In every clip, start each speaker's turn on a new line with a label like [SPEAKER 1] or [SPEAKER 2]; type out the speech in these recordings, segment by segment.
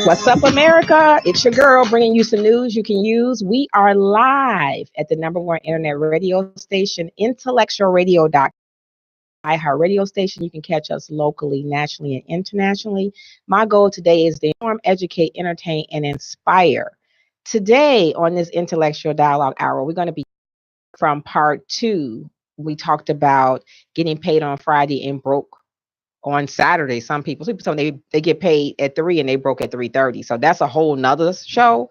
[SPEAKER 1] What's up, America? It's your girl bringing you some news you can use. We are live at the number one internet radio station, IntellectualRadio.com. iHeart radio station. You can catch us locally, nationally, and internationally. My goal today is to inform, educate, entertain, and inspire. Today on this Intellectual Dialogue Hour, we're going to be from part two. We talked about getting paid on Friday and broke on Saturday. Some people tell me they get paid at 3 and they broke at 3:30. So that's a whole nother show.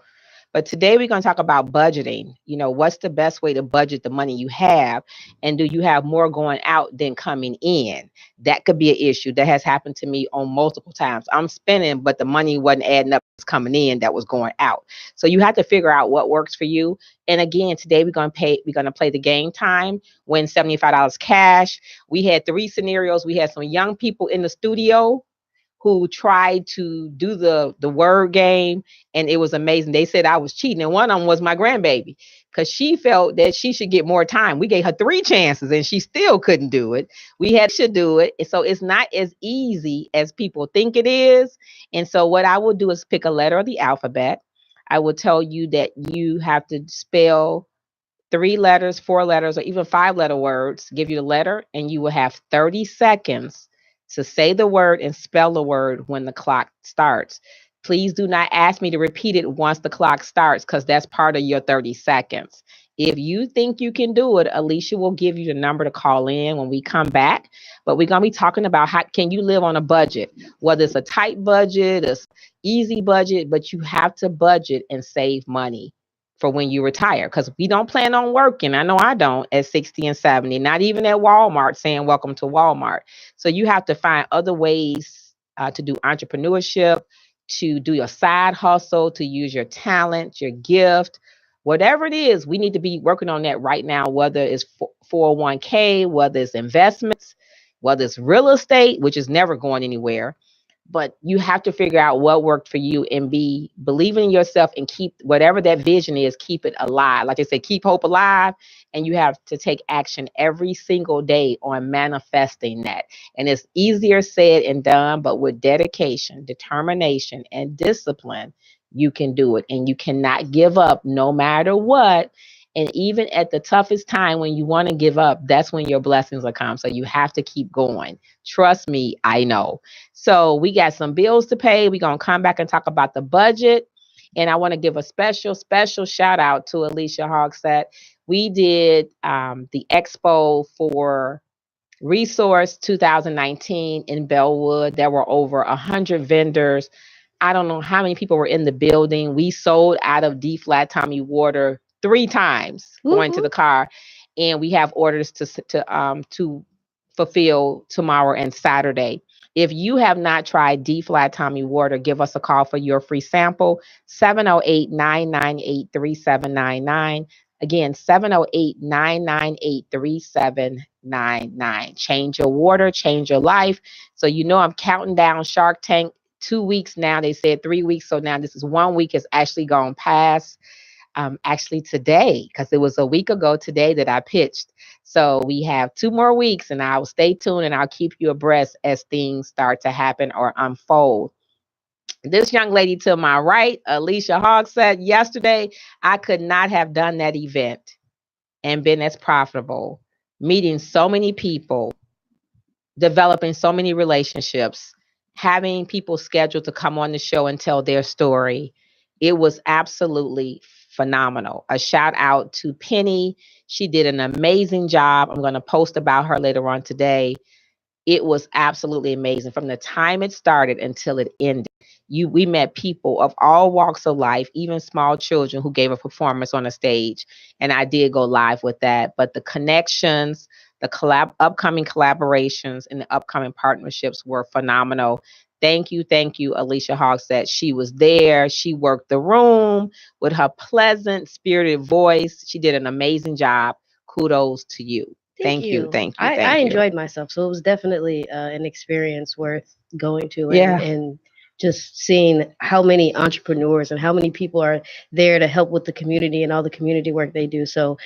[SPEAKER 1] But today we're going to talk about budgeting. What's the best way to budget the money you have? And do you have more going out than coming in? That could be an issue. That has happened to me on multiple times. I'm spending, but the money wasn't adding up. It's coming in that was going out. So you have to figure out what works for you. And again, today we're going to play the game time, win $75 cash. We had 3 scenarios. We had some young people in the studio who tried to do the word game, and it was amazing. They said I was cheating, and one of them was my grandbaby because she felt that she should get more time. We gave her 3 chances, and she still couldn't do it. We had to do it, and so it's not as easy as people think it is. And so what I will do is pick a letter of the alphabet. I will tell you that you have to spell 3 letters, 4 letters, or even 5-letter words. Give you the letter, and you will have 30 seconds to say the word and spell the word when the clock starts. Please do not ask me to repeat it once the clock starts because that's part of your 30 seconds. If you think you can do it, Alicia will give you the number to call in when we come back. But we're going to be talking about how can you live on a budget, whether it's a tight budget, a easy budget, but you have to budget and save money for when you retire, because we don't plan on working. I know I don't at 60 and 70, not even at Walmart saying welcome to Walmart. So you have to find other ways to do entrepreneurship, to do your side hustle, to use your talent, your gift, whatever it is. We need to be working on that right now, whether it's 401k, whether it's investments, whether it's real estate, which is never going anywhere. But you have to figure out what worked for you and be believing in yourself and keep whatever that vision is, keep it alive. Like I said, keep hope alive. And you have to take action every single day on manifesting that. And it's easier said and done, but with dedication, determination, and discipline, you can do it. And you cannot give up no matter what. And even at the toughest time when you want to give up, that's when your blessings will come. So you have to keep going. Trust me, I know. So we got some bills to pay. We're going to come back and talk about the budget. And I want to give a special shout out to Alicia Hogsett. We did the expo for Resource 2019 in Bellwood. There were over 100 vendors. I don't know how many people were in the building. We sold out of D Flat Tommy Water 3 times going to the car, and we have orders to fulfill tomorrow and Saturday. If you have not tried D Flat Tommy Water, give us a call for your free sample, 708-998-3799. Again, 708-998-3799. Change your water, change your life. So I'm counting down Shark Tank 2 weeks now. They said 3 weeks. So now this is 1 week has actually gone past. Actually today, because it was a week ago today that I pitched. So we have 2 more weeks, and I will stay tuned and I'll keep you abreast as things start to happen or unfold. This young lady to my right, Alicia Hogsett, yesterday, I could not have done that event and been as profitable, meeting so many people, developing so many relationships, having people scheduled to come on the show and tell their story. It was absolutely phenomenal. A shout out to Penny. She did an amazing job. I'm going to post about her later on today. It was absolutely amazing from the time it started until it ended. We met people of all walks of life, even small children who gave a performance on a stage. And I did go live with that. But the connections, the upcoming collaborations, and the upcoming partnerships were phenomenal. Thank you, Alicia Hogsett. She was there. She worked the room with her pleasant, spirited voice. She did an amazing job. Kudos to you. Thank you.
[SPEAKER 2] I enjoyed myself, so it was definitely an experience worth going to, and just seeing how many entrepreneurs and how many people are there to help with the community and all the community work they do. So,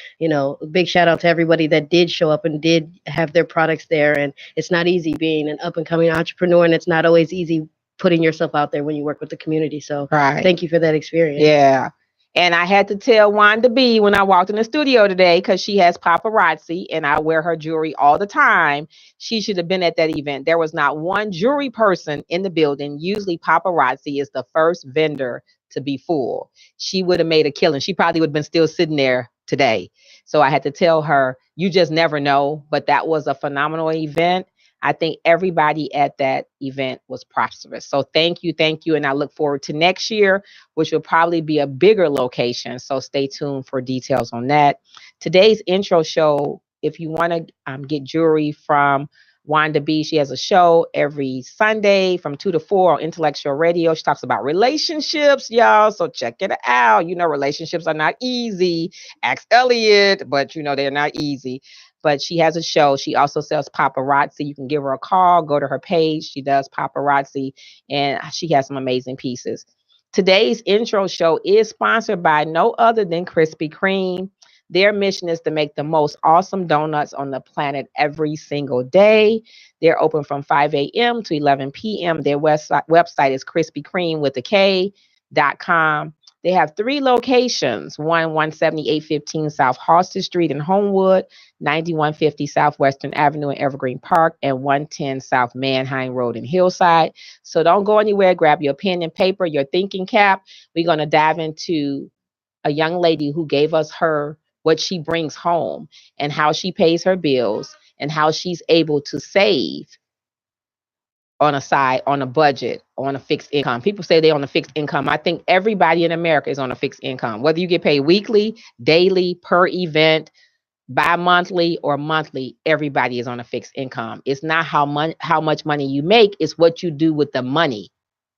[SPEAKER 2] big shout out to everybody that did show up and did have their products there. And it's not easy being an up and coming entrepreneur, and it's not always easy putting yourself out there when you work with the community. So
[SPEAKER 1] Right.
[SPEAKER 2] thank you for that experience.
[SPEAKER 1] Yeah. And I had to tell Wanda B when I walked in the studio today, because she has paparazzi and I wear her jewelry all the time. She should have been at that event. There was not one jewelry person in the building. Usually paparazzi is the first vendor to be full. She would have made a killing. She probably would have been still sitting there today. So I had to tell her, you just never know. But that was a phenomenal event. I think everybody at that event was prosperous. So thank you. And I look forward to next year, which will probably be a bigger location. So stay tuned for details on that. Today's intro show, if you want to get jewelry from Wanda B, she has a show every Sunday from 2 to 4 on Intellectual Radio. She talks about relationships, y'all. So check it out. You know, relationships are not easy. Ask Elliot, but you know, they're not easy. But she has a show. She also sells paparazzi. You can give her a call, go to her page. She does paparazzi, and she has some amazing pieces. Today's intro show is sponsored by no other than Krispy Kreme. Their mission is to make the most awesome donuts on the planet every single day. They're open from 5 a.m. to 11 p.m. Their website is Krispy Kreme with a K.com. They have 3 locations, 17815 South Halsted Street in Homewood, 9150 Southwestern Avenue in Evergreen Park, and 110 South Manheim Road in Hillside. So don't go anywhere. Grab your pen and paper, your thinking cap. We're going to dive into a young lady who gave us what she brings home and how she pays her bills and how she's able to save on a side, on a budget, on a fixed income. People say they're on a fixed income. I think everybody in America is on a fixed income, whether you get paid weekly, daily, per event, bi-monthly or monthly. Everybody is on a fixed income. It's not how much money you make, it's what you do with the money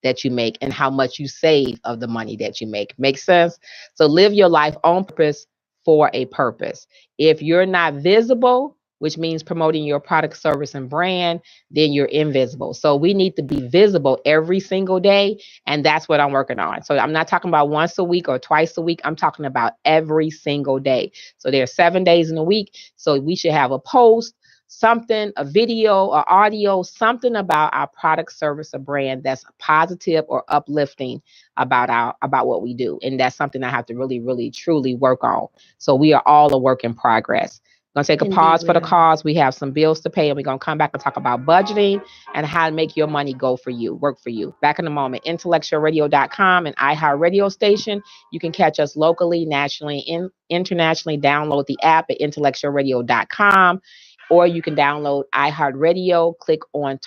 [SPEAKER 1] that you make and how much you save of the money that you make. Makes sense? So live your life on purpose for a purpose. If you're not visible, which means promoting your product, service, and brand, then you're invisible. So we need to be visible every single day. And that's what I'm working on. So I'm not talking about once a week or twice a week. I'm talking about every single day. So there are 7 days in a week. So we should have a post, something, a video or audio, something about our product, service, or brand that's positive or uplifting about what we do. And that's something I have to really, really, truly work on. So we are all a work in progress. Going to take a pause for the cause. We have some bills to pay, and we're going to come back and talk about budgeting and how to make your money go for you, work for you. Back in a moment. IntellectualRadio.com and iHeart Radio Station. You can catch us locally, nationally, and internationally. Download the app at IntellectualRadio.com, or you can download iHeartRadio. Click on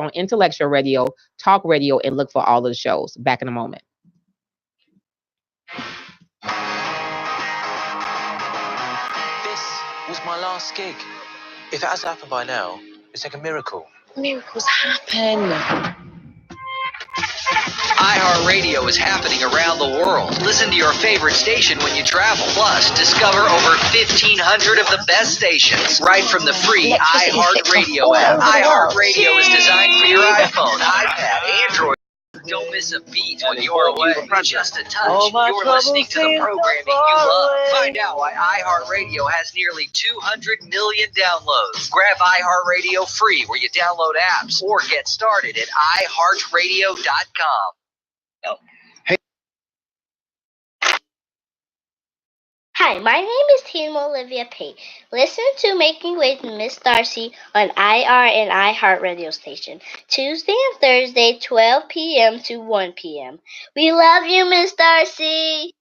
[SPEAKER 1] Intellectual Radio, Talk Radio, and look for all of the shows. Back in a moment.
[SPEAKER 3] Was my last gig. If it hasn't happened by now, it's like a miracle.
[SPEAKER 1] Miracles happen.
[SPEAKER 4] iHeartRadio is happening around the world. Listen to your favorite station when you travel. Plus, discover over 1,500 of the best stations right from the free iHeartRadio app. iHeartRadio is designed for your iPhone, iPad, Android. Don't miss a beat when you're away. Just a touch. You're listening to the programming you love. Find out why iHeartRadio has nearly 200 million downloads. Grab iHeartRadio free where you download apps or get started at iHeartRadio.com. Oh.
[SPEAKER 5] Hey.
[SPEAKER 6] Hi, my name is Tina Olivia Pate. Listen to Making Waves with Miss Darci on IR and iHeart Radio Station, Tuesday and Thursday, 12 p.m. to 1 p.m. We love you, Miss Darci.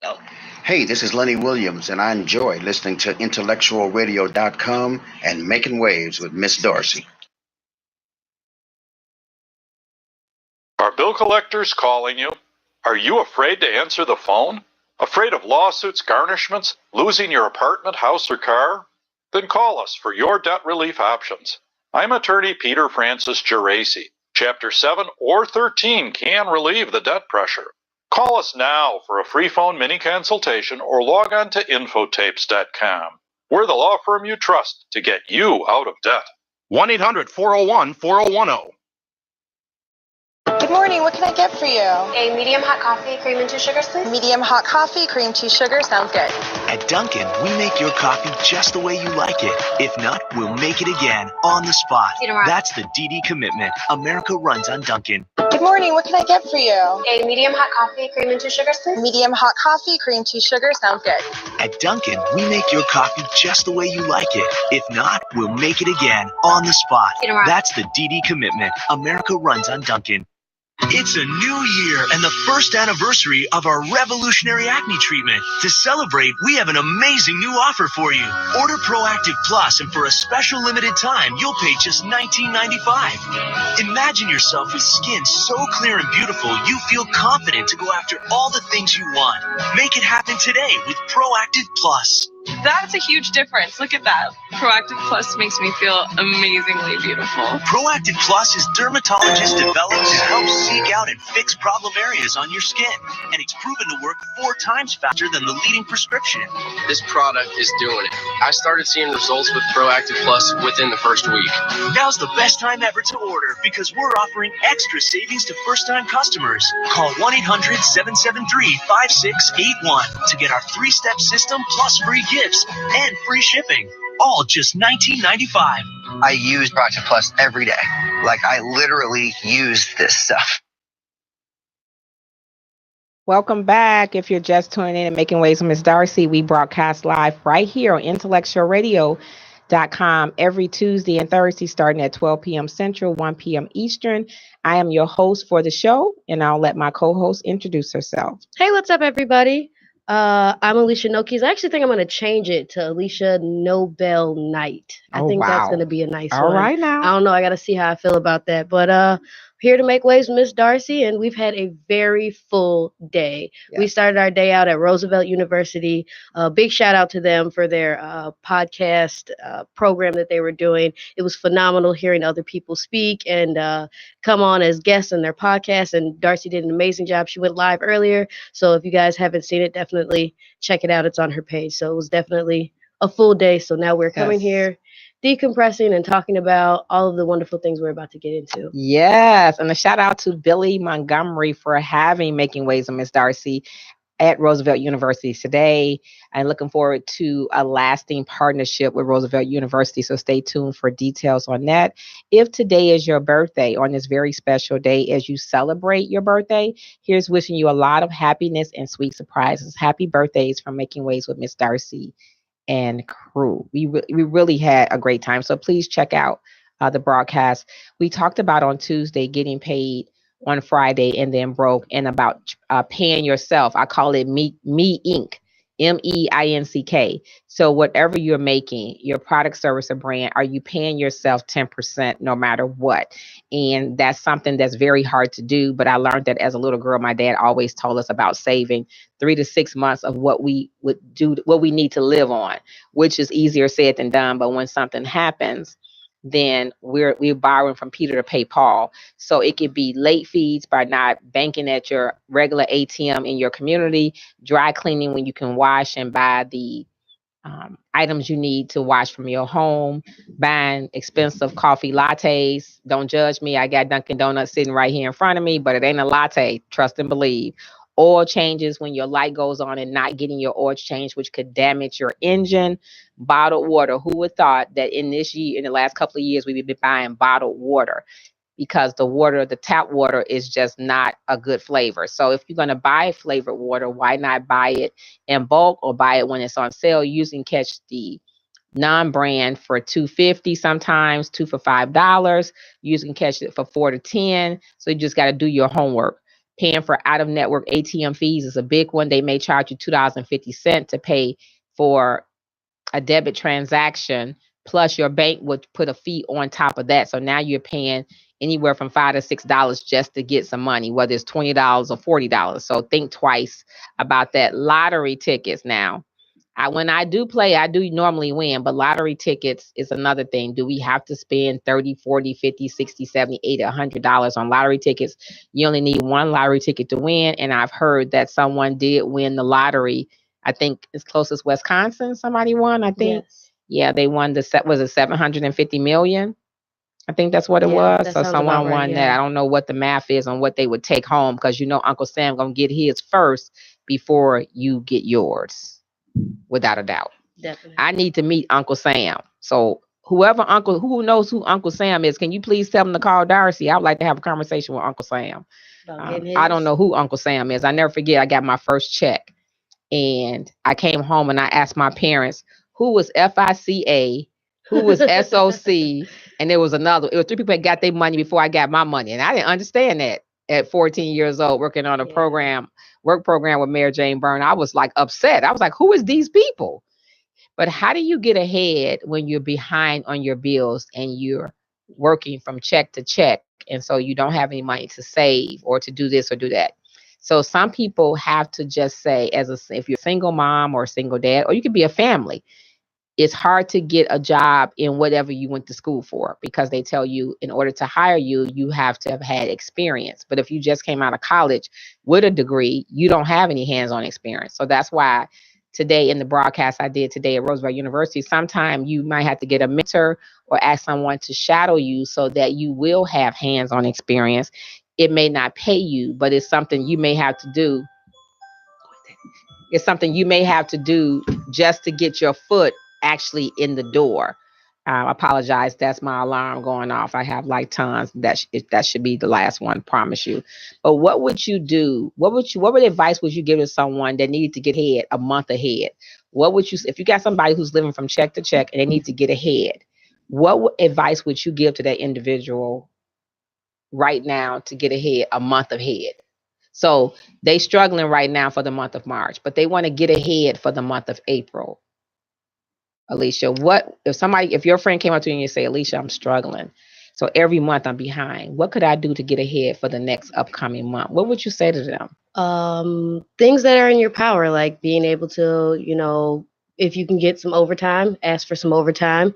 [SPEAKER 5] Oh. Hey, this is Lenny Williams, and I enjoy listening to IntellectualRadio.com and Making Waves with Miss Darci.
[SPEAKER 7] Are bill collectors calling you? Are you afraid to answer the phone? Afraid of lawsuits, garnishments, losing your apartment, house, or car? Then call us for your debt relief options. I'm attorney Peter Francis Geraci. Chapter 7 or 13 can relieve the debt pressure. Call us now for a free phone mini consultation or log on to infotapes.com. We're the law firm you trust to get you out of debt.
[SPEAKER 8] 1-800-401-4010.
[SPEAKER 1] Good
[SPEAKER 8] morning. What can I get for you?
[SPEAKER 9] A medium hot coffee, cream and 2 sugars, please.
[SPEAKER 8] Medium hot coffee, cream, 2 sugars. Sounds good.
[SPEAKER 10] At Dunkin', we make your coffee just the way you like it. If not, we'll make it again on the spot. That's the DD commitment. America runs on Dunkin'.
[SPEAKER 8] Good morning. What can I get for you?
[SPEAKER 9] A medium hot coffee, cream and 2 sugars, please.
[SPEAKER 8] Medium hot coffee, cream, 2 sugars. Sounds good.
[SPEAKER 10] At Dunkin', we make your coffee just the way you like it. If not, we'll make it again on the spot. That's the DD commitment. America runs on Dunkin'. It's a new year and the first anniversary of our revolutionary acne treatment. To celebrate, we have an amazing new offer for you. Order Proactive Plus, and for a special limited time, you'll pay just $19.95. Imagine yourself with skin so clear and beautiful, you feel confident to go after all the things you want. Make it happen today with Proactive Plus.
[SPEAKER 11] That's a huge difference. Look at that. Proactive Plus makes me feel amazingly beautiful.
[SPEAKER 10] Proactive Plus is dermatologist developed to help seek out and fix problem areas on your skin. And it's proven to work 4 times faster than the leading prescription.
[SPEAKER 12] This product is doing it. I started seeing results with Proactive Plus within the first week.
[SPEAKER 10] Now's the best time ever to order because we're offering extra savings to first-time customers. Call 1-800-773-5681 to get our 3-step system plus free gifts and free shipping. All just $19.95.
[SPEAKER 13] I use Proactive Plus every day. Like, I literally use this stuff.
[SPEAKER 1] Welcome back. If you're just tuning in and Making Waves with Miss Darci, we broadcast live right here on IntellectualRadio.com every Tuesday and Thursday starting at 12 p.m. Central, 1 p.m. Eastern. I am your host for the show, and I'll let my co-host introduce herself.
[SPEAKER 2] Hey, what's up, everybody? I'm Alicia Nokies. I actually think I'm going to change it to Alicia Nobel Knight. I think that's going to be a nice one.
[SPEAKER 1] All right now.
[SPEAKER 2] I don't know. I got to see how I feel about that. But here to make waves with Miss Darci, and we've had a very full day. Yes. We started our day out at Roosevelt University. Big shout out to them for their podcast program that they were doing. It was phenomenal hearing other people speak and come on as guests in their podcast. And Darci did an amazing job. She went live earlier. So if you guys haven't seen it, definitely check it out. It's on her page. So it was definitely a full day. So now we're coming here, decompressing and talking about all of the wonderful things we're about to get into.
[SPEAKER 1] Yes. And a shout out to Billy Montgomery for having Making Waves with Miss Darci at Roosevelt University today. I'm looking forward to a lasting partnership with Roosevelt University. So stay tuned for details on that. If today is your birthday, on this very special day, as you celebrate your birthday, here's wishing you a lot of happiness and sweet surprises. Happy birthdays from Making Waves with Miss Darci and crew. We really had a great time. So please check out the broadcast. We talked about on Tuesday getting paid on Friday and then broke, and about paying yourself. I call it Me Inc. MEINCK. So whatever you're making, your product, service, or brand, are you paying yourself 10% no matter what? And that's something that's very hard to do. But I learned that as a little girl. My dad always told us about saving 3 to 6 months of what we would do, what we need to live on, which is easier said than done. But when something happens, then we're borrowing from Peter to pay Paul. So it could be late fees by not banking at your regular ATM in your community, dry cleaning when you can wash and buy the items you need to wash from your home, buying expensive coffee lattes. Don't judge me. I got Dunkin' Donuts sitting right here in front of me, but it ain't a latte. Trust and believe. Oil changes when your light goes on and not getting your oil changed, which could damage your engine. Bottled water. Who would thought that in the last couple of years, we've been buying bottled water because the tap water is just not a good flavor. So if you're going to buy flavored water, why not buy it in bulk or buy it when it's on sale? You can catch the non-brand for $2.50, sometimes 2 for $5. You can catch it for 4 to 10. So you just got to do your homework. Paying for out-of-network ATM fees is a big one. They may charge you $2.50 to pay for a debit transaction, plus your bank would put a fee on top of that. So now you're paying anywhere from $5 to $6 just to get some money, whether it's $20 or $40. So think twice about that. Lottery tickets now. When I do play, I do normally win, but lottery tickets is another thing. Do we have to spend $30, $40, $50, $60, $70, $80, $100 on lottery tickets? You only need one lottery ticket to win. And I've heard that someone did win the lottery. I think as close as Wisconsin, somebody won, I think. Yes. Yeah, they won was it $750 million? I think that's what it was. So someone won that.
[SPEAKER 2] Yeah.
[SPEAKER 1] I don't know what the math is on what they would take home, because Uncle Sam gonna get his first before you get yours, without a doubt.
[SPEAKER 2] Definitely.
[SPEAKER 1] I need to meet Uncle Sam. So who knows who Uncle Sam is, can you please tell them to call Darci? I would like to have a conversation with Uncle Sam. I don't know who Uncle Sam is. I never forget, I got my first check and I came home and I asked my parents who was FICA, who was SOC, and it was 3 people that got their money before I got my money. And I didn't understand that at 14 years old, working on a work program with Mayor Jane Byrne. I was like upset. I was like, who is these people? But how do you get ahead when you're behind on your bills and you're working from check to check? And so you don't have any money to save or to do this or do that. So some people have to just say, if you're a single mom or a single dad, or you could be a family, it's hard to get a job in whatever you went to school for, because they tell you in order to hire you, you have to have had experience. But if you just came out of college with a degree, you don't have any hands-on experience. So that's why today in the broadcast I did today at Roosevelt University, sometime you might have to get a mentor or ask someone to shadow you so that you will have hands-on experience. It may not pay you, but it's something you may have to do. It's something you may have to do just to get your foot actually in the door. I apologize. That's my alarm going off. I have like tons. That should be the last one, promise you. But what would you do? What advice would you give to someone that needed to get ahead a month ahead? What would you, if you got somebody who's living from check to check and they need to get ahead, what advice would you give to that individual right now to get ahead a month ahead? So they struggling right now for the month of March, but they want to get ahead for the month of April. Alicia, if your friend came up to you and you say, Alicia, I'm struggling, so every month I'm behind, what could I do to get ahead for the next upcoming month? What would you say to them?
[SPEAKER 2] Things that are in your power, like being able to, if you can get some overtime, ask for some overtime,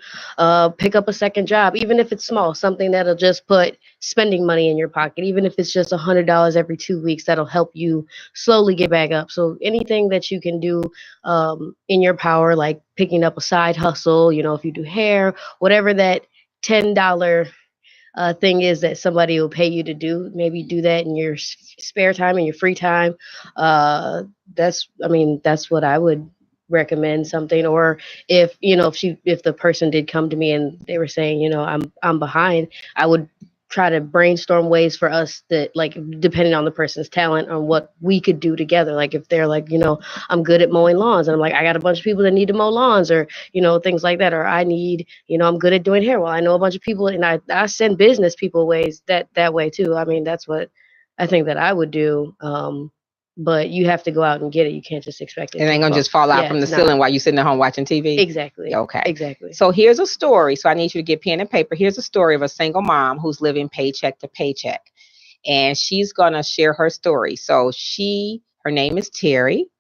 [SPEAKER 2] pick up a second job, even if it's small, something that'll just put spending money in your pocket, even if it's just $100 every 2 weeks, that'll help you slowly get back up. So anything that you can do in your power, like picking up a side hustle, if you do hair, whatever that $10 thing is that somebody will pay you to do, maybe do that in your spare time, in your free time. That's what I would recommend, something. Or if the person did come to me and they were saying, I'm behind, I would try to brainstorm ways for us that, like, depending on the person's talent, on what we could do together. Like if they're like, I'm good at mowing lawns, and I'm like, I got a bunch of people that need to mow lawns, or things like that. Or I need, I'm good at doing hair, well, I know a bunch of people, and I send business people ways that way too. I mean, that's what I think that I would do. But you have to go out and get it. You can't just expect it.
[SPEAKER 1] It ain't gonna just fall out from the ceiling while you're sitting at home watching TV.
[SPEAKER 2] Exactly.
[SPEAKER 1] Okay.
[SPEAKER 2] Exactly.
[SPEAKER 1] So here's a story. So I need you to get pen and paper. Here's a story of a single mom who's living paycheck to paycheck, and she's gonna share her story. So her name is Terry.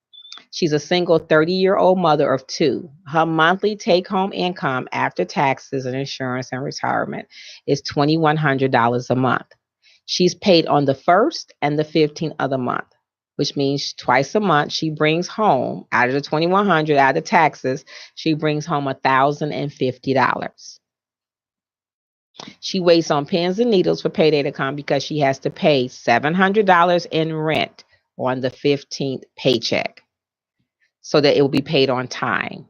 [SPEAKER 1] She's a single 30-year-old mother of 2. Her monthly take-home income after taxes and insurance and retirement is $2,100 a month. She's paid on the 1st and the 15th of the month, which means twice a month she brings home, out of the $2,100, out of taxes, she brings home $1,050. She waits on pins and needles for payday to come because she has to pay $700 in rent on the 15th paycheck so that it will be paid on time,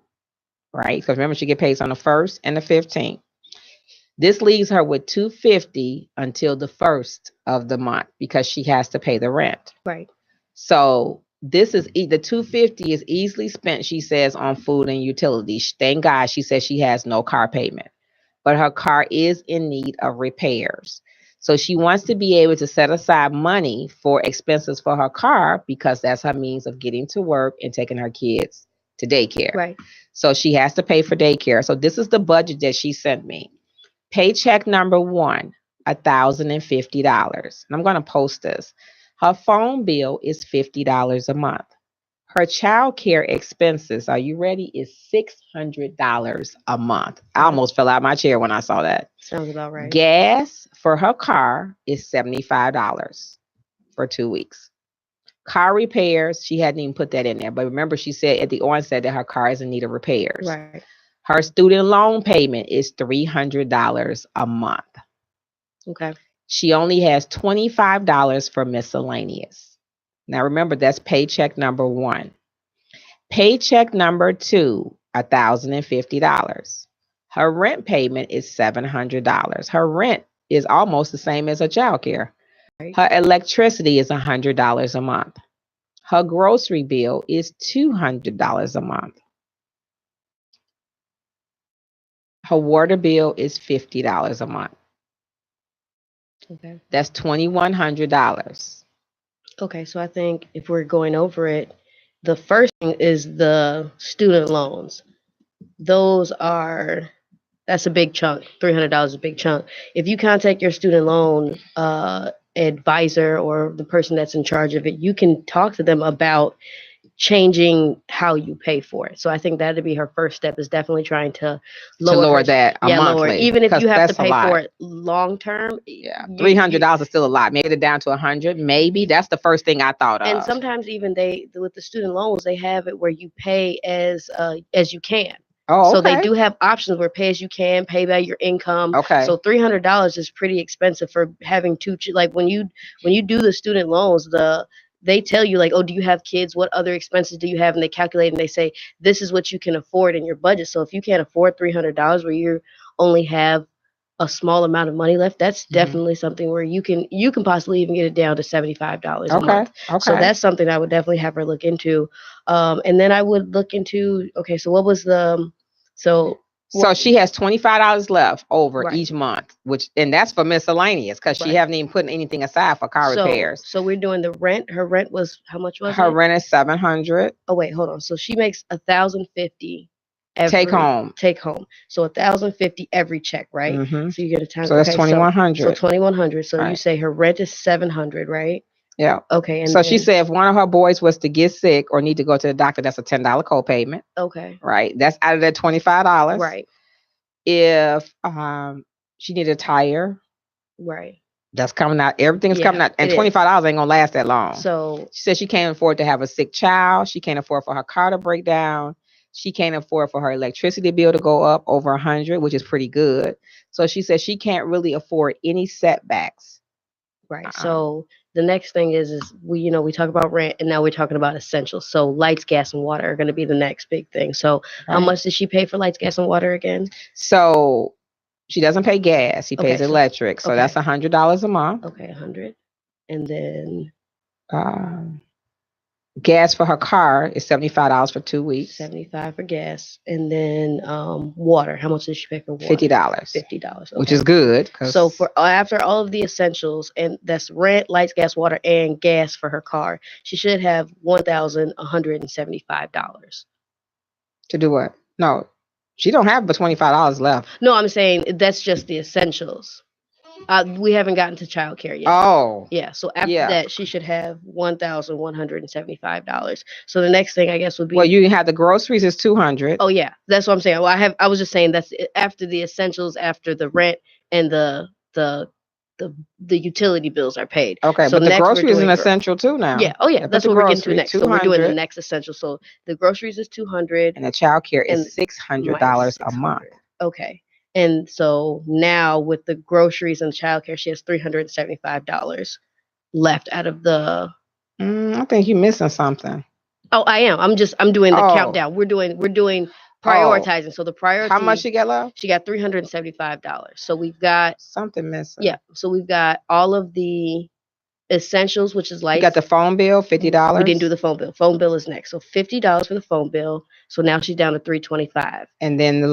[SPEAKER 1] right? Because remember, she gets paid on the 1st and the 15th. This leaves her with $250 until the 1st of the month because she has to pay the rent.
[SPEAKER 2] Right.
[SPEAKER 1] So this is the $250 is easily spent, she says, on food and utilities. Thank God, she says she has no car payment, but her car is in need of repairs. So she wants to be able to set aside money for expenses for her car because that's her means of getting to work and taking her kids to daycare.
[SPEAKER 2] Right.
[SPEAKER 1] So she has to pay for daycare. So this is the budget that she sent me. Paycheck number 1, $1,050. And I'm going to post this. Her phone bill is $50 a month. Her child care expenses, are you ready, is $600 a month. I almost fell out of my chair when I saw that.
[SPEAKER 2] Sounds about right.
[SPEAKER 1] Gas for her car is $75 for 2 weeks. Car repairs, she hadn't even put that in there. But remember, she said at the onset that her car is in need of repairs.
[SPEAKER 2] Right.
[SPEAKER 1] Her student loan payment is $300 a month.
[SPEAKER 2] Okay.
[SPEAKER 1] She only has $25 for miscellaneous. Now remember, that's paycheck number 1. Paycheck number 2, $1,050. Her rent payment is $700. Her rent is almost the same as her child care.
[SPEAKER 2] Right.
[SPEAKER 1] Her electricity is $100 a month. Her grocery bill is $200 a month. Her water bill is $50 a month.
[SPEAKER 2] Okay.
[SPEAKER 1] That's $2,100.
[SPEAKER 2] Okay, so I think if we're going over it, the first thing is the student loans. That's a big chunk. $300 is a big chunk. If you contact your student loan advisor or the person that's in charge of it, you can talk to them about changing how you pay for it. So I think that'd be her first step, is definitely trying to lower
[SPEAKER 1] that a monthly.
[SPEAKER 2] Even if you have to
[SPEAKER 1] that's a
[SPEAKER 2] pay
[SPEAKER 1] lot.
[SPEAKER 2] for it long term.
[SPEAKER 1] Yeah, $300 is still a lot. Made it down to $100. Maybe that's the first thing I thought of.
[SPEAKER 2] And sometimes even with the student loans, they have it where you pay as you can.
[SPEAKER 1] Oh, okay.
[SPEAKER 2] So they do have options where pay as you can, pay by your income.
[SPEAKER 1] Okay.
[SPEAKER 2] So $300 is pretty expensive for having like when you do the student loans, they tell you like, oh, do you have kids? What other expenses do you have? And they calculate and they say, this is what you can afford in your budget. So if you can't afford $300 where you only have a small amount of money left, that's definitely something where you can possibly even get it down to $75 a month.
[SPEAKER 1] Okay.
[SPEAKER 2] So that's something I would definitely have her look into. And then I would look into, okay, so what was so
[SPEAKER 1] she has $25 left over each month, and that's for miscellaneous, because she haven't even put anything aside for car repairs.
[SPEAKER 2] So we're doing the rent. Her rent was, how much was it?
[SPEAKER 1] Her rent is $700.
[SPEAKER 2] Oh wait, hold on. So she makes $1,050
[SPEAKER 1] take home.
[SPEAKER 2] So $1,050 every check, right?
[SPEAKER 1] Mm-hmm.
[SPEAKER 2] So you get a time.
[SPEAKER 1] So that's $2,100.
[SPEAKER 2] So $2,100. So you say her rent is $700, right?
[SPEAKER 1] Yeah.
[SPEAKER 2] Okay. And
[SPEAKER 1] so she said if one of her boys was to get sick or need to go to the doctor, that's a $10 copayment.
[SPEAKER 2] Okay.
[SPEAKER 1] Right. That's out of that $25.
[SPEAKER 2] Right.
[SPEAKER 1] If she needed a tire.
[SPEAKER 2] Right.
[SPEAKER 1] That's coming out. Everything's coming out. And $25 ain't gonna last that long.
[SPEAKER 2] So
[SPEAKER 1] she said she can't afford to have a sick child. She can't afford for her car to break down. She can't afford for her electricity bill to go up over $100, which is pretty good. So she said she can't really afford any setbacks.
[SPEAKER 2] Right. So the next thing is we talk about rent, and now we're talking about essentials. So lights, gas, and water are going to be the next big thing. So how much does she pay for lights, gas, and water again?
[SPEAKER 1] So she doesn't pay gas. She pays electric. So that's $100 a month.
[SPEAKER 2] Okay, 100. And then
[SPEAKER 1] gas for her car is $75 for 2 weeks.
[SPEAKER 2] $75 for gas. And then water. How much does she pay for water?
[SPEAKER 1] $50.
[SPEAKER 2] $50. Okay.
[SPEAKER 1] Which is good.
[SPEAKER 2] So for after all of the essentials, and that's rent, lights, gas, water, and gas for her car, she should have $1,175.
[SPEAKER 1] To do what? No, she don't have but $25 left.
[SPEAKER 2] No, I'm saying that's just the essentials. We haven't gotten to childcare yet.
[SPEAKER 1] Oh.
[SPEAKER 2] Yeah. So after that, she should have $1,175. So the next thing I guess would be.
[SPEAKER 1] Well, you have the groceries is $200.
[SPEAKER 2] Oh yeah, that's what I'm saying. Well, I was just saying that's after the essentials, after the rent and the utility bills are paid.
[SPEAKER 1] Okay, so but the groceries is an essential too now.
[SPEAKER 2] Yeah. Oh yeah, that's what we're getting to next. So we're doing the next essential. So the groceries is $200,
[SPEAKER 1] and the childcare is $600 a month.
[SPEAKER 2] Okay. And so now with the groceries and childcare, she has $375 left out of the.
[SPEAKER 1] I think you're missing something.
[SPEAKER 2] Oh, I am. I'm doing the countdown. We're doing prioritizing. So the priority.
[SPEAKER 1] How much she got left?
[SPEAKER 2] She got $375. So we've got
[SPEAKER 1] something missing.
[SPEAKER 2] Yeah. So we've got all of the essentials, which is like.
[SPEAKER 1] You got the phone bill, $50.
[SPEAKER 2] We didn't do the phone bill. Phone bill is next. So $50 for the phone bill. So now she's down to $325.
[SPEAKER 1] And then the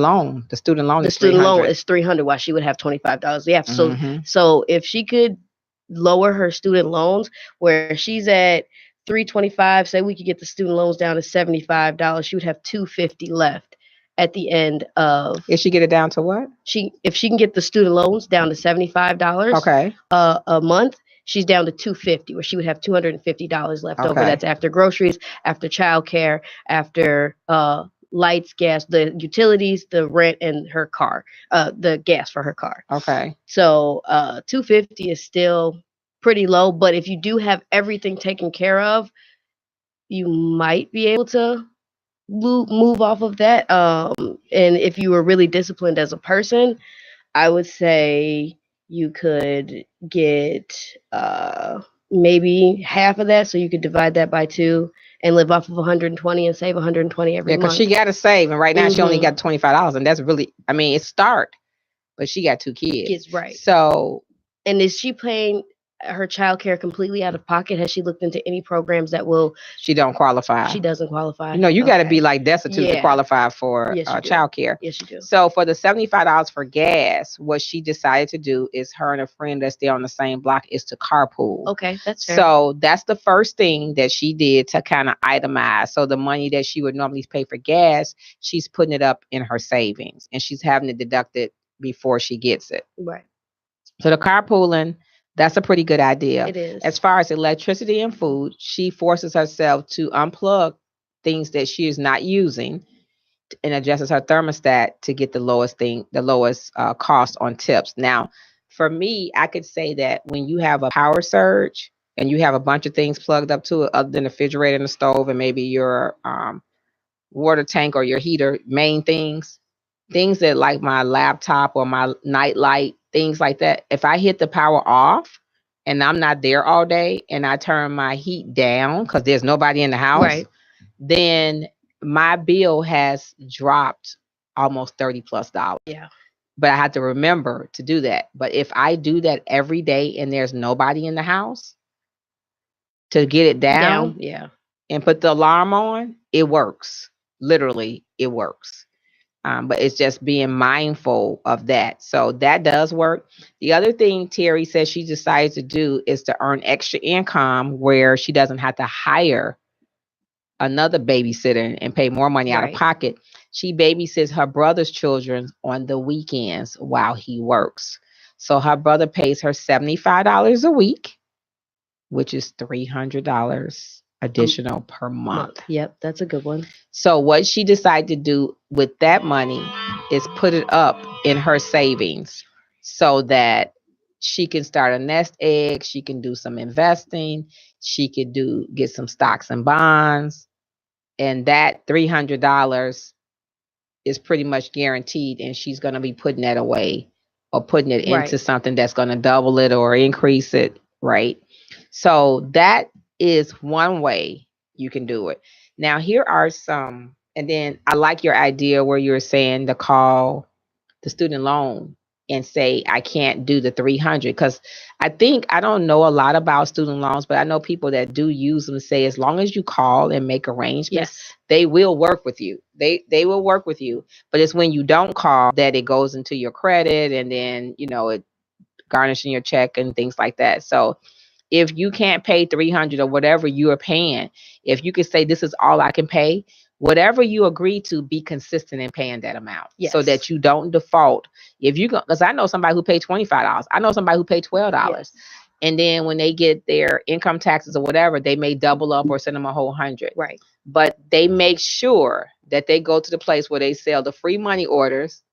[SPEAKER 1] student loan.
[SPEAKER 2] The student loan is $300. While she would have $25. Yeah. So if she could lower her student loans, where she's at $325, say we could get the student loans down to $75, she would have $250 left at the end of.
[SPEAKER 1] If she get it down to what?
[SPEAKER 2] If she can get the student loans down to $75.
[SPEAKER 1] Okay.
[SPEAKER 2] A month. She's down to $250, where she would have $250 left over. That's after groceries, after childcare, after lights, gas, the utilities, the rent, and her car, the gas for her car.
[SPEAKER 1] Okay.
[SPEAKER 2] So $250 is still pretty low, but if you do have everything taken care of, you might be able to move off of that. And if you were really disciplined as a person, I would say you could get maybe half of that, so you could divide that by 2 and live off of 120 and save 120 every month.
[SPEAKER 1] Because she got to save, and right now she only got $25, and that's really, I mean, it's start, but she got 2 kids.
[SPEAKER 2] Right.
[SPEAKER 1] So,
[SPEAKER 2] and is she paying her child care completely out of pocket? Has she looked into any programs that will?
[SPEAKER 1] She don't qualify.
[SPEAKER 2] She doesn't qualify.
[SPEAKER 1] You know, you got to be like destitute to qualify for child care.
[SPEAKER 2] Yes, you do.
[SPEAKER 1] So for the $75 for gas, what she decided to do is her and a friend that stay on the same block is to carpool.
[SPEAKER 2] Okay, that's fair.
[SPEAKER 1] So that's the first thing that she did to kind of itemize. So the money that she would normally pay for gas, she's putting it up in her savings, and she's having it deducted before she gets it.
[SPEAKER 2] Right.
[SPEAKER 1] So the carpooling, that's a pretty good idea.
[SPEAKER 2] It is.
[SPEAKER 1] As far as electricity and food, she forces herself to unplug things that she is not using and adjusts her thermostat to get the lowest cost on tips. Now, for me, I could say that when you have a power surge and you have a bunch of things plugged up to it other than the refrigerator and the stove and maybe your water tank or your heater, main things that like my laptop or my night light, things like that, if I hit the power off and I'm not there all day and I turn my heat down because there's nobody in the house,
[SPEAKER 2] right,
[SPEAKER 1] then my bill has dropped almost $30+.
[SPEAKER 2] Yeah.
[SPEAKER 1] But I have to remember to do that. But if I do that every day and there's nobody in the house to get it down
[SPEAKER 2] yeah,
[SPEAKER 1] and put the alarm on, it works. Literally, it works. But it's just being mindful of that. So that does work. The other thing Terry says she decides to do is to earn extra income where she doesn't have to hire another babysitter and pay more money out of pocket. She babysits her brother's children on the weekends while he works. So her brother pays her $75 a week, which is $300 additional per month.
[SPEAKER 2] Yep, that's a good one.
[SPEAKER 1] So what she decided to do with that money is put it up in her savings so that she can start a nest egg. She can do some investing. She could get some stocks and bonds. And that $300 is pretty much guaranteed. And she's going to be putting that away or putting it into something that's going to double it or increase it. Right. So that is one way you can do it. Now, here are some, and then I like your idea where you're saying to call the student loan and say, I can't do the 300, because I don't know a lot about student loans, but I know people that do use them say, as long as you call and make arrangements, they will work with you. They will work with you. But it's when you don't call that it goes into your credit and then, it garnishing your check and things like that. So if you can't pay 300 or whatever you are paying, if you could say, this is all I can pay, whatever you agree to, be consistent in paying that amount so that you don't default. If you go, because I know somebody who paid $25. I know somebody who paid $12. Yes. And then when they get their income taxes or whatever, they may double up or send them a whole 100.
[SPEAKER 2] Right.
[SPEAKER 1] But they make sure that they go to the place where they sell the free money orders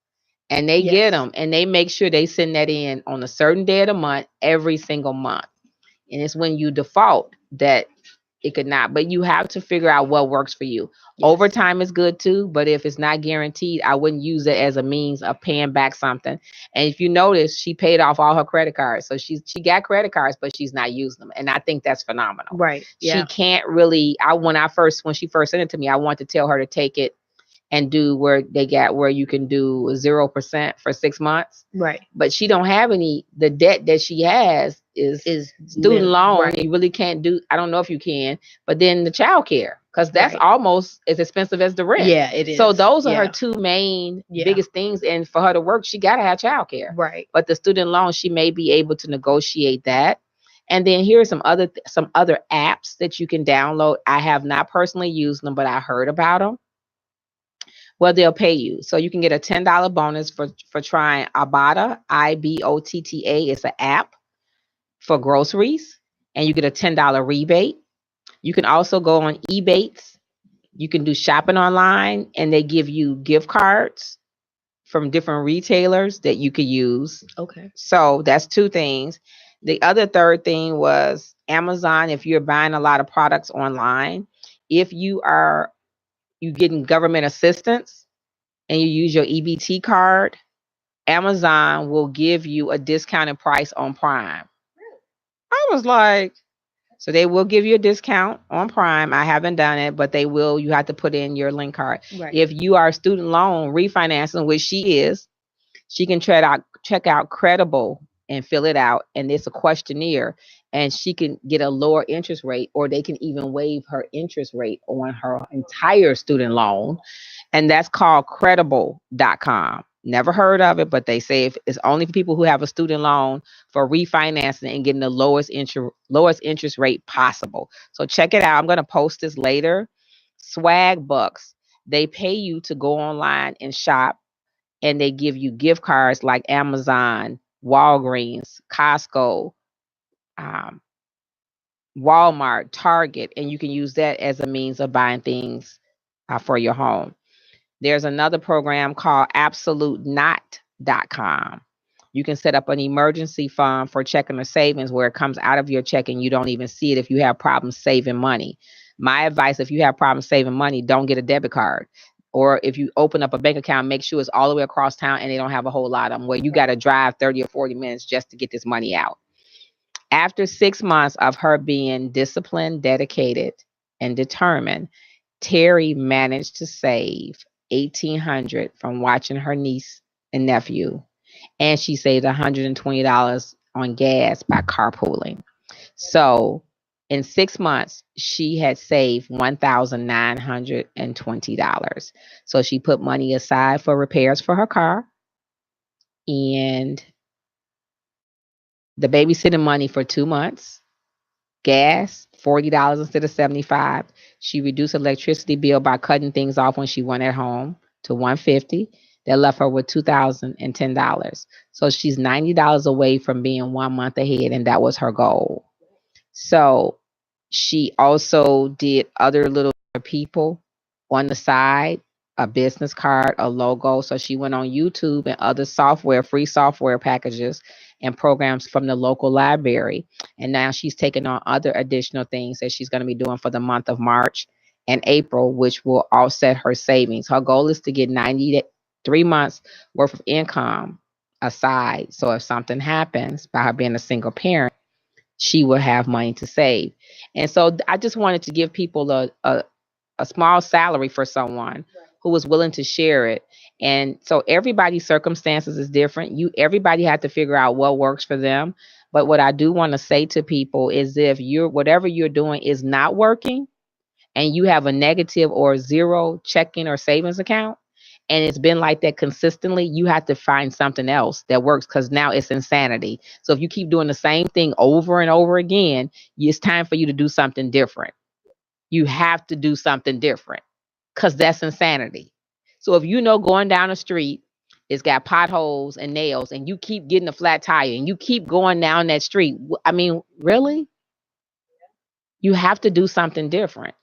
[SPEAKER 1] and they get them, and they make sure they send that in on a certain day of the month, every single month. And it's when you default that it could not, but you have to figure out what works for you. Yes. Overtime is good too, but if it's not guaranteed, I wouldn't use it as a means of paying back something. And if you notice, she paid off all her credit cards. So she got credit cards, but she's not using them. And I think that's phenomenal.
[SPEAKER 2] Right. Yeah.
[SPEAKER 1] She can't really, when she first sent it to me, I wanted to tell her to take it and do where you can do 0% for 6 months.
[SPEAKER 2] Right.
[SPEAKER 1] But she don't have any, the debt that she has is student loan. Right. You really can't do, I don't know if you can, but then the child care, because that's almost as expensive as the rent.
[SPEAKER 2] Yeah, it is.
[SPEAKER 1] So those are her two main biggest things. And for her to work, she got to have child care.
[SPEAKER 2] Right.
[SPEAKER 1] But the student loan, she may be able to negotiate that. And then here are some other apps that you can download. I have not personally used them, but I heard about them. Well, they'll pay you. So you can get a $10 bonus for trying Ibotta, IBOTTA. It's an app for groceries, and you get a $10 rebate. You can also go on Ebates. You can do shopping online, and they give you gift cards from different retailers that you could use.
[SPEAKER 2] Okay.
[SPEAKER 1] So that's two things. The other third thing was Amazon. If you're buying a lot of products online, if you getting government assistance and you use your EBT card, Amazon will give you a discounted price on Prime. I was like, so they will give you a discount on Prime. I haven't done it, but they will. You have to put in your link card.
[SPEAKER 2] Right.
[SPEAKER 1] If you are student loan refinancing, which she is, she can check out Credible and fill it out. And it's a questionnaire, and she can get a lower interest rate, or they can even waive her interest rate on her entire student loan. And that's called credible.com. Never heard of it, but they say if it's only for people who have a student loan for refinancing and getting the lowest interest rate possible. So check it out. I'm going to post this later. Swag Bucks. They pay you to go online and shop, and they give you gift cards like Amazon, Walgreens, Costco, Walmart, Target, and you can use that as a means of buying things for your home. There's another program called absolutenot.com. You can set up an emergency fund for checking or savings where it comes out of your check and you don't even see it if you have problems saving money. My advice, if you have problems saving money, don't get a debit card. Or if you open up a bank account, make sure it's all the way across town and they don't have a whole lot of them where you got to drive 30 or 40 minutes just to get this money out. After 6 months of her being disciplined, dedicated, and determined, Terry managed to save $1,800 from watching her niece and nephew, and she saved $120 on gas by carpooling. So in 6 months, she had saved $1,920. So she put money aside for repairs for her car and the babysitting money for 2 months, gas, $40 instead of $75. She reduced electricity bill by cutting things off when she went at home to $150. That left her with $2,010. So she's $90 away from being 1 month ahead, and that was her goal. So she also did other little people on the side, a business card, a logo. So she went on YouTube and other free software packages and programs from the local library. And now she's taking on other additional things that she's going to be doing for the month of March and April, which will offset her savings. Her goal is to get 93 months worth of income aside. So if something happens by her being a single parent, she will have money to save. And so I just wanted to give people a small salary for someone who was willing to share it. And so everybody's circumstances is different. Everybody had to figure out what works for them. But what I do want to say to people is if whatever you're doing is not working and you have a negative or zero checking or savings account, and it's been like that consistently, you have to find something else that works because now it's insanity. So if you keep doing the same thing over and over again, it's time for you to do something different. You have to do something different because that's insanity. So if going down the street, it's got potholes and nails, and you keep getting a flat tire and you keep going down that street, I mean, really? You have to do something different.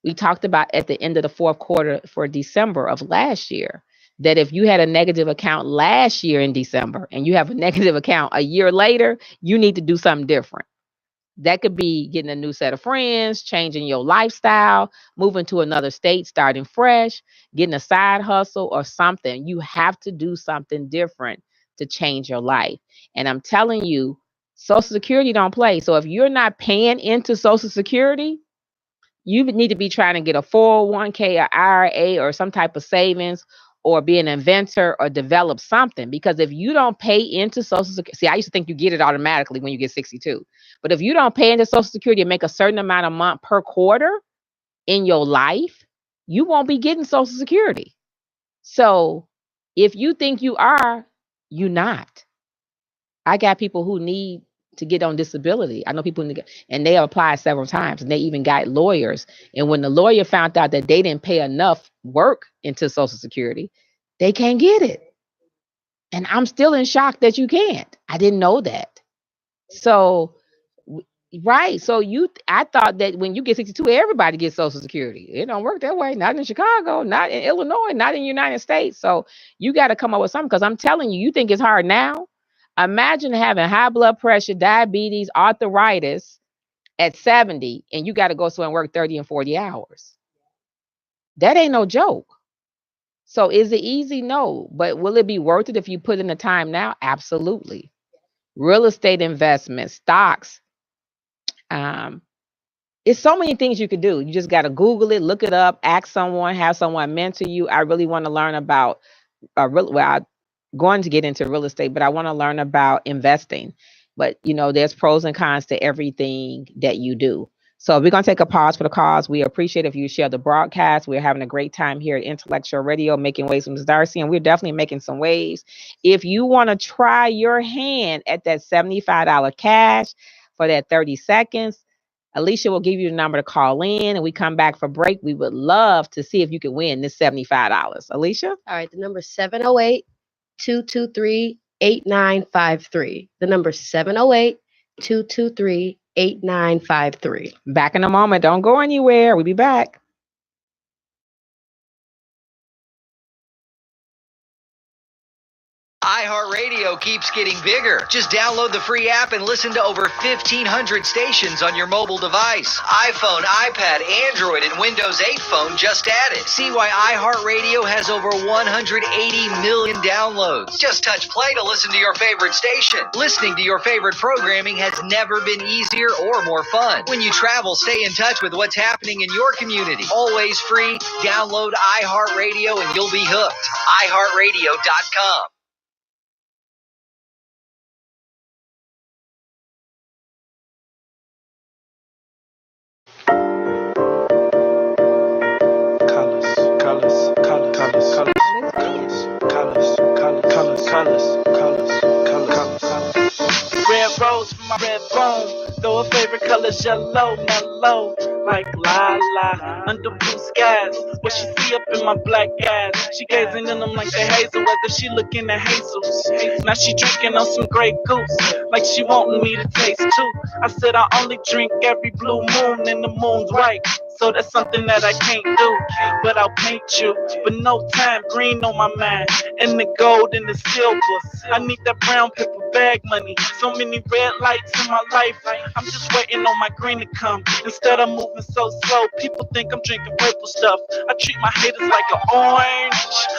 [SPEAKER 1] We talked about at the end of the fourth quarter for December of last year, that if you had a negative account last year in December and you have a negative account a year later, you need to do something different. That could be getting a new set of friends, changing your lifestyle, moving to another state, starting fresh, getting a side hustle or something. You have to do something different to change your life. And I'm telling you, Social Security don't play. So if you're not paying into Social Security, you need to be trying to get a 401k or IRA or some type of savings or be an inventor or develop something. Because if you don't pay into Social Security, see, I used to think you get it automatically when you get 62. But if you don't pay into Social Security and make a certain amount of month per quarter in your life, you won't be getting Social Security. So if you think you are, you're not. I got people who need to get on disability. I know people and they applied several times and they even got lawyers. And when the lawyer found out that they didn't pay enough work into Social Security, they can't get it. And I'm still in shock that you can't. I didn't know that. So, right. So I thought that when you get 62, everybody gets Social Security. It don't work that way. Not in Chicago, not in Illinois, not in the United States. So you got to come up with something because I'm telling you, you think it's hard now. Imagine having high blood pressure, diabetes, arthritis at 70, and you got to go somewhere and work 30 and 40 hours. That ain't no joke. So is it easy? No. But will it be worth it if you put in the time now? Absolutely. Real estate investment, stocks. It's so many things you could do. You just got to Google it, look it up, ask someone, have someone mentor you. I really want to learn about I'm going to get into real estate, but I want to learn about investing. But there's pros and cons to everything that you do. So we're going to take a pause for the cause. We appreciate if you share the broadcast. We're having a great time here at Intellectual Radio, making waves with Ms. Darci, and we're definitely making some waves. If you want to try your hand at that $75 cash for that 30 seconds, Alicia will give you the number to call in, and we come back for break. We would love to see if you can win this $75. Alicia?
[SPEAKER 2] All right, the number 708-223-8953. The number 708-223-8953.
[SPEAKER 1] Back in a moment. Don't go anywhere. We'll be back.
[SPEAKER 4] iHeartRadio keeps getting bigger. Just download the free app and listen to over 1,500 stations on your mobile device. iPhone, iPad, Android, and Windows 8 phone just added. See why iHeartRadio has over 180 million downloads. Just touch play to listen to your favorite station. Listening to your favorite programming has never been easier or more fun. When you travel, stay in touch with what's happening in your community. Always free. Download iHeartRadio and you'll be hooked. iHeartRadio.com.
[SPEAKER 14] Red rose from my red bone, though her favorite color's yellow, mellow, like la under blue skies. What she see up in my black eyes, she gazing in them like they hazel, whether she looking at Jesus. Now she drinking on some Grey Goose, like she wanting me to taste too. I said I only drink every blue moon and the moon's white, so that's something that I can't do. But I'll paint you, but no time, green on my mind, and the gold and the silver. I need that brown paper bag money. So many red lights in my life, I'm just waiting on my green to come. Instead of moving so slow, people think I'm drinking purple stuff. I treat my haters like an orange,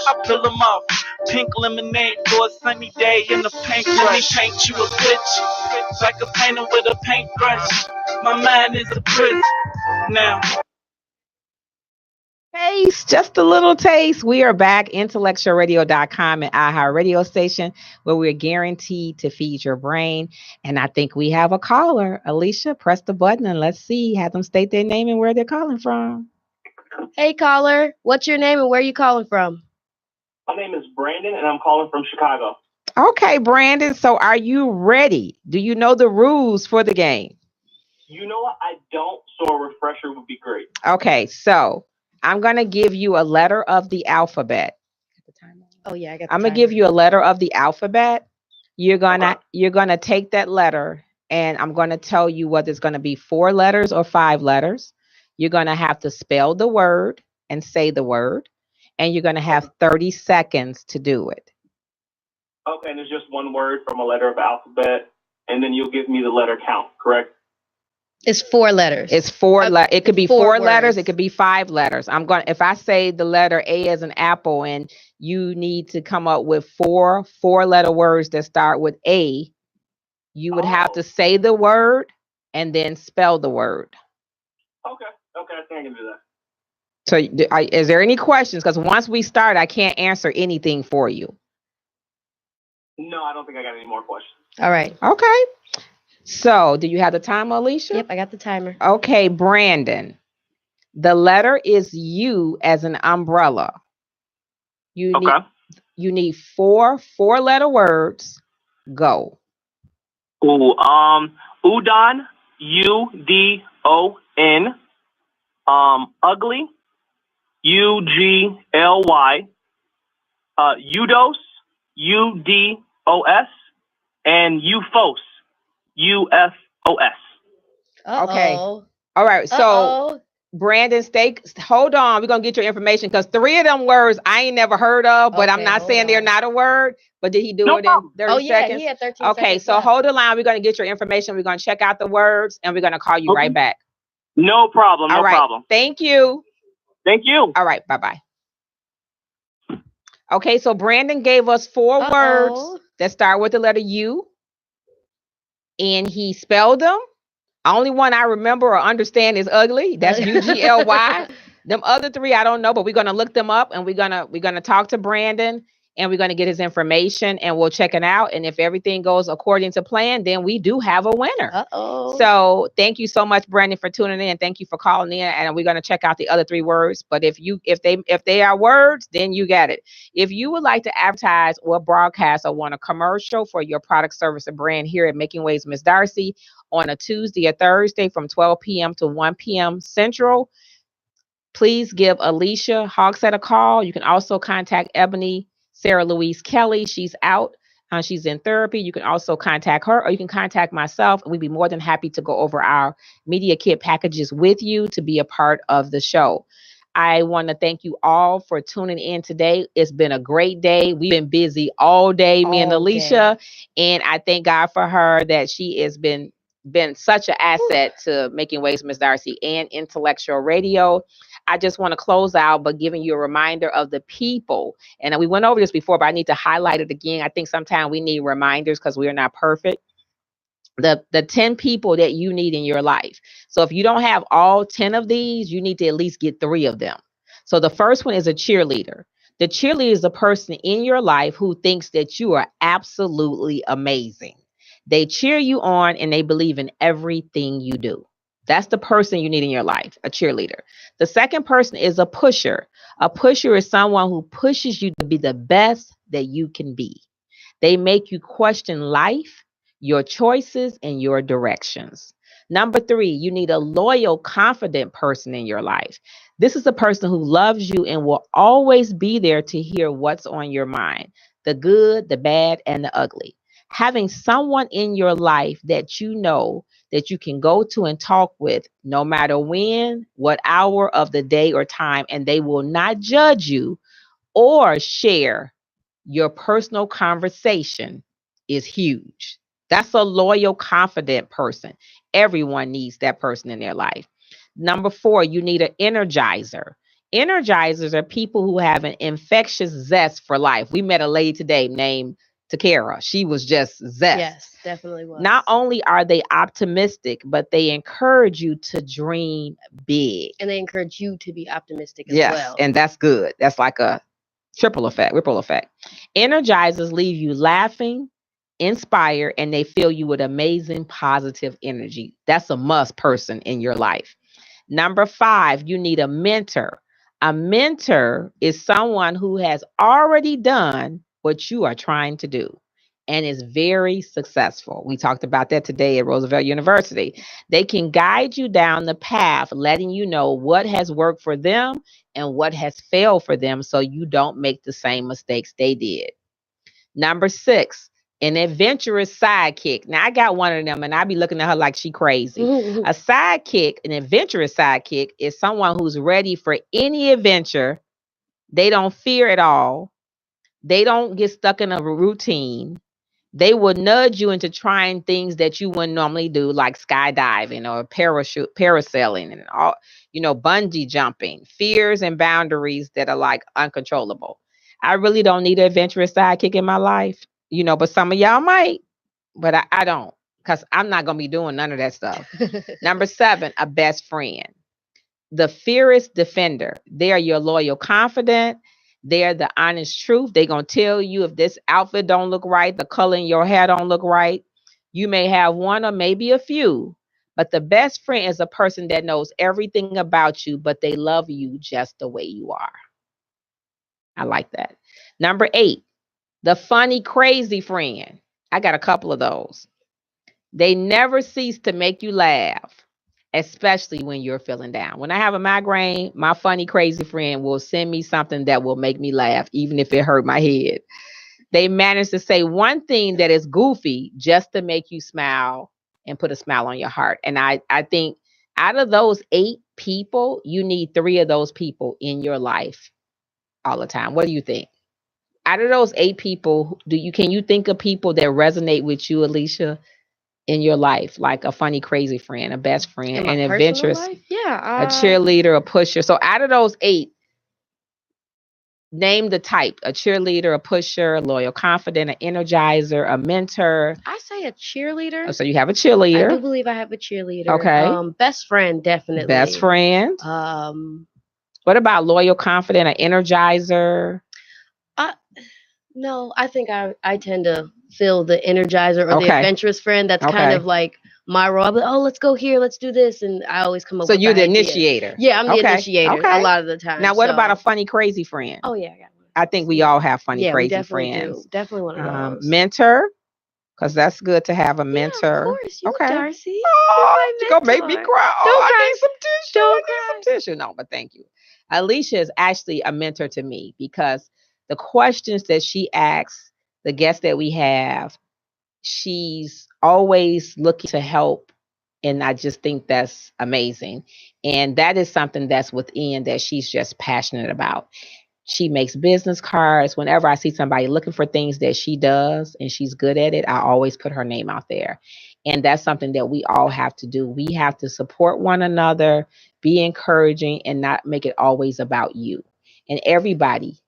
[SPEAKER 14] I peel them off. Pink lemonade for a sunny day in the paintbrush. Let me paint you a picture, like a painter with a paintbrush. My mind is a prison now.
[SPEAKER 1] Taste, just a little taste. We are back, IntellectualRadio.com and iHeart Radio Station, where we're guaranteed to feed your brain. And I think we have a caller. Alicia, press the button and let's see. Have them state their name and where they're calling from.
[SPEAKER 2] Hey, caller. What's your name and where are you calling from?
[SPEAKER 15] My name is Brandon, and I'm calling from Chicago.
[SPEAKER 1] Okay, Brandon. So are you ready? Do you know the rules for the game?
[SPEAKER 15] You know what? I don't, so a refresher would be great.
[SPEAKER 1] Okay, so I'm going to give you a letter of the alphabet.
[SPEAKER 2] Oh, yeah, I got
[SPEAKER 1] I'm going to give you a letter of the alphabet. You're going to take that letter, and I'm going to tell you whether it's going to be 4 letters or 5 letters. You're going to have to spell the word and say the word, and you're going to have 30 seconds to do it.
[SPEAKER 15] Okay, and there's just one word from a letter of the alphabet, and then you'll give me the letter count, correct?
[SPEAKER 2] It's 4 letters.
[SPEAKER 1] It's 4 letters. It could be 4 letters. It could be 5 letters. If I say the letter A as an apple, and you need to come up with 4 4-letter words that start with A, you would have to say the word and then spell the word.
[SPEAKER 15] Okay, I think I can do that.
[SPEAKER 1] So is there any questions? Because once we start, I can't answer anything for you.
[SPEAKER 15] No, I don't think I got any more questions.
[SPEAKER 2] All right.
[SPEAKER 1] Okay. So, do you have the timer, Alicia?
[SPEAKER 2] Yep, I got the timer.
[SPEAKER 1] Okay, Brandon. The letter is U as an umbrella. You need 4 4-letter words. Go.
[SPEAKER 15] Ooh, udon, UDON. Ugly, UGLY. Udos, UDOS, and UFOS. UFOS.
[SPEAKER 1] Okay. All right. So, Brandon, hold on. We're going to get your information because 3 of them words I ain't never heard of, but I'm not saying they're not a word. But did he do it in 30 seconds?
[SPEAKER 2] He had 13
[SPEAKER 1] seconds. Okay, so hold the line. We're going to get your information. We're going to check out the words, and we're going to call you right back.
[SPEAKER 15] No problem. No problem.
[SPEAKER 1] Thank you.
[SPEAKER 15] Thank you.
[SPEAKER 1] All right. Bye-bye. Okay, so Brandon gave us 4 words that start with the letter U, and he spelled them. Only one I remember or understand is ugly. That's UGLY. Them other 3 I don't know, but we're gonna look them up, and we're gonna talk to Brandon, and we're gonna get his information, and we'll check it out. And if everything goes according to plan, then we do have a winner. So thank you so much, Brandon, for tuning in. Thank you for calling in, and we're gonna check out the other 3 words. But if they are words, then you got it. If you would like to advertise or broadcast or want a commercial for your product, service, or brand here at Making Waves Miss Darci on a Tuesday or Thursday from 12 p.m. to 1 p.m. Central, please give Alicia Hogshead a call. You can also contact Ebony Sarah Louise Kelly. She's out. She's in therapy. You can also contact her, or you can contact myself, and we'd be more than happy to go over our media kit packages with you to be a part of the show. I want to thank you all for tuning in today. It's been a great day. We've been busy all day, me and Alicia, and I thank God for her that she has been such an asset to Making Waves Miss Darci and Intellectual Radio. I just want to close out by giving you a reminder of the people. And we went over this before, but I need to highlight it again. I think sometimes we need reminders because we are not perfect. The 10 people that you need in your life. So if you don't have all 10 of these, you need to at least get 3 of them. So the first one is a cheerleader. The cheerleader is a person in your life who thinks that you are absolutely amazing. They cheer you on and they believe in everything you do. That's the person you need in your life, a cheerleader. The second person is a pusher. A pusher is someone who pushes you to be the best that you can be. They make you question life, your choices, and your directions. Number 3, you need a loyal, confident person in your life. This is a person who loves you and will always be there to hear what's on your mind, the good, the bad, and the ugly. Having someone in your life that you know that you can go to and talk with no matter when, what hour of the day or time, and they will not judge you or share your personal conversation is huge. That's a loyal, confident person. Everyone needs that person in their life. Number 4, you need an energizer. Energizers are people who have an infectious zest for life. We met a lady today named Takara. She was just zest.
[SPEAKER 2] Yes, definitely was.
[SPEAKER 1] Not only are they optimistic, but they encourage you to dream big.
[SPEAKER 2] And they encourage you to be optimistic as well.
[SPEAKER 1] Yes, and that's good. That's like a ripple effect. Energizers leave you laughing, inspired, and they fill you with amazing positive energy. That's a must person in your life. Number 5, you need a mentor. A mentor is someone who has already done what you are trying to do and is very successful. We talked about that today at Roosevelt University. They can guide you down the path, letting you know what has worked for them and what has failed for them so you don't make the same mistakes they did. Number 6, an adventurous sidekick. Now, I got one of them, and I be looking at her like she crazy. A sidekick, an adventurous sidekick, is someone who's ready for any adventure. They don't fear at all. They don't get stuck in a routine. They would nudge you into trying things that you wouldn't normally do, like skydiving or parasailing and all, bungee jumping, fears and boundaries that are like uncontrollable. I really don't need an adventurous sidekick in my life, but some of y'all might, but I don't, because I'm not going to be doing none of that stuff. Number 7, a best friend. The fearless defender. They are your loyal confidant. They're the honest truth. They're going to tell you if this outfit don't look right, the color in your hair don't look right. You may have one or maybe a few, but the best friend is a person that knows everything about you, but they love you just the way you are. I like that. Number 8, the funny, crazy friend. I got a couple of those. They never cease to make you laugh, especially when you're feeling down. When I have a migraine, my funny, crazy friend will send me something that will make me laugh, even if it hurt my head. They manage to say one thing that is goofy just to make you smile and put a smile on your heart. And I think out of those 8 people, you need 3 of those people in your life all the time. What do you think? Out of those 8 people, can you think of people that resonate with you, Alicia, in your life, like a funny, crazy friend, a best friend, an adventurous,
[SPEAKER 2] a
[SPEAKER 1] cheerleader, a pusher? So out of those 8, Name the type: a cheerleader, a pusher, a loyal confidant, an energizer, a mentor.
[SPEAKER 2] I say a cheerleader.
[SPEAKER 1] Oh, so you have a cheerleader.
[SPEAKER 2] I do believe I have a cheerleader.
[SPEAKER 1] Okay.
[SPEAKER 2] Best friend, definitely.
[SPEAKER 1] Best friend. What about loyal confidant, an energizer?
[SPEAKER 2] No, I think I tend to feel the energizer or the adventurous friend. That's kind of like my role. But, let's go here, let's do this, and I always come up with. So
[SPEAKER 1] you're the initiator.
[SPEAKER 2] Yeah, I'm the initiator a lot of the time.
[SPEAKER 1] Now, what about a funny, crazy friend?
[SPEAKER 2] Oh yeah, I got one.
[SPEAKER 1] I think we all have funny, crazy
[SPEAKER 2] we definitely
[SPEAKER 1] friends.
[SPEAKER 2] do. Definitely one of those.
[SPEAKER 1] Mentor, because that's good to have a mentor.
[SPEAKER 2] Yeah, of course. You, Darci.
[SPEAKER 1] Oh, you're gonna make me cry.
[SPEAKER 2] Don't cry.
[SPEAKER 1] I need some tissue. I need some tissue. No, but thank you. Alicia is actually a mentor to me because the questions that she asks the guests that we have, she's always looking to help. And I just think that's amazing. And that is something that's within that she's just passionate about. She makes business cards. Whenever I see somebody looking for things that she does and she's good at it, I always put her name out there. And that's something that we all have to do. We have to support one another, be encouraging, and not make it always about you. And everybody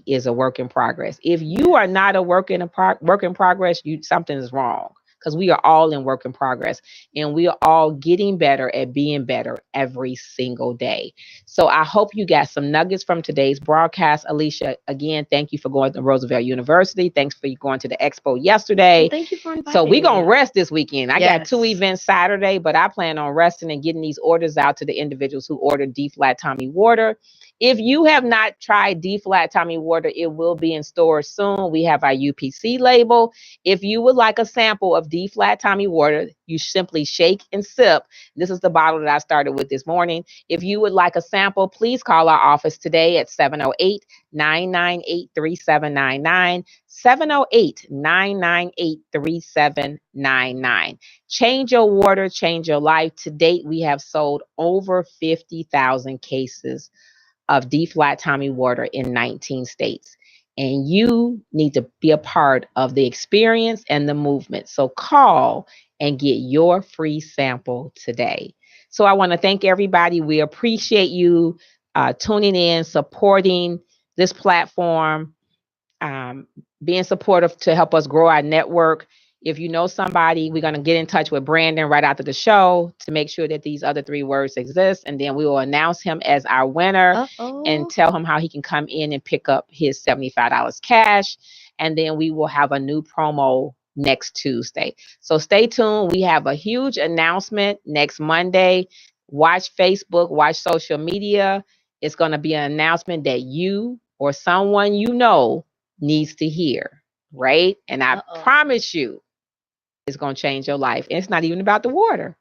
[SPEAKER 1] is a work in progress. If you are not a work in progress, something is wrong. Because we are all in work in progress and we are all getting better at being better every single day. So I hope you got some nuggets from today's broadcast. Alicia, again, thank you for going to Roosevelt University. Thanks for going to the expo yesterday.
[SPEAKER 2] Well, thank you for inviting
[SPEAKER 1] me. So we're going to
[SPEAKER 2] rest
[SPEAKER 1] rest this weekend. I got 2 events Saturday, but I plan on resting and getting these orders out to the individuals who ordered D-Flat Tommy Water. If you have not tried D-Flat Tommy Water, it will be in stores soon. We have our UPC label. If you would like a sample of D-Flat Tommy Water, you simply shake and sip. This is the bottle that I started with this morning. If you would like a sample, please call our office today at 708-998-3799. 708-998-3799. Change your water, change your life. To date, we have sold over 50,000 cases of D-Flat Tommy Water in 19 states. And you need to be a part of the experience and the movement. So call and get your free sample today. So I want to thank everybody. We appreciate you tuning in, supporting this platform, being supportive to help us grow our network. If you know somebody, we're going to get in touch with Brandon right after the show to make sure that these other 3 words exist. And then we will announce him as our winner and tell him how he can come in and pick up his $75 cash. And then we will have a new promo next Tuesday. So stay tuned. We have a huge announcement next Monday. Watch Facebook, watch social media. It's going to be an announcement that you or someone you know needs to hear, right? And I promise you, it's going to change your life. And it's not even about the water.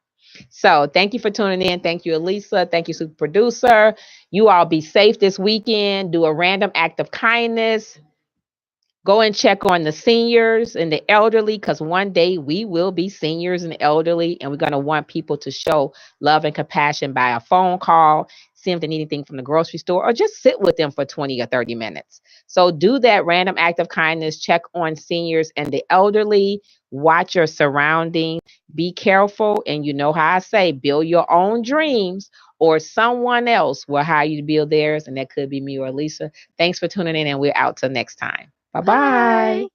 [SPEAKER 1] So thank you for tuning in. Thank you, Elisa. Thank you, super producer. You all be safe this weekend. Do a random act of kindness. Go and check on the seniors and the elderly, because one day we will be seniors and elderly, and we're going to want people to show love and compassion by a phone call, see if they need anything from the grocery store, or just sit with them for 20 or 30 minutes. So do that random act of kindness. Check on seniors and the elderly. Watch your surroundings. Be careful. And you know how I say, build your own dreams, or someone else will hire you to build theirs. And that could be me or Lisa. Thanks for tuning in, and we're out till next time. Bye-bye.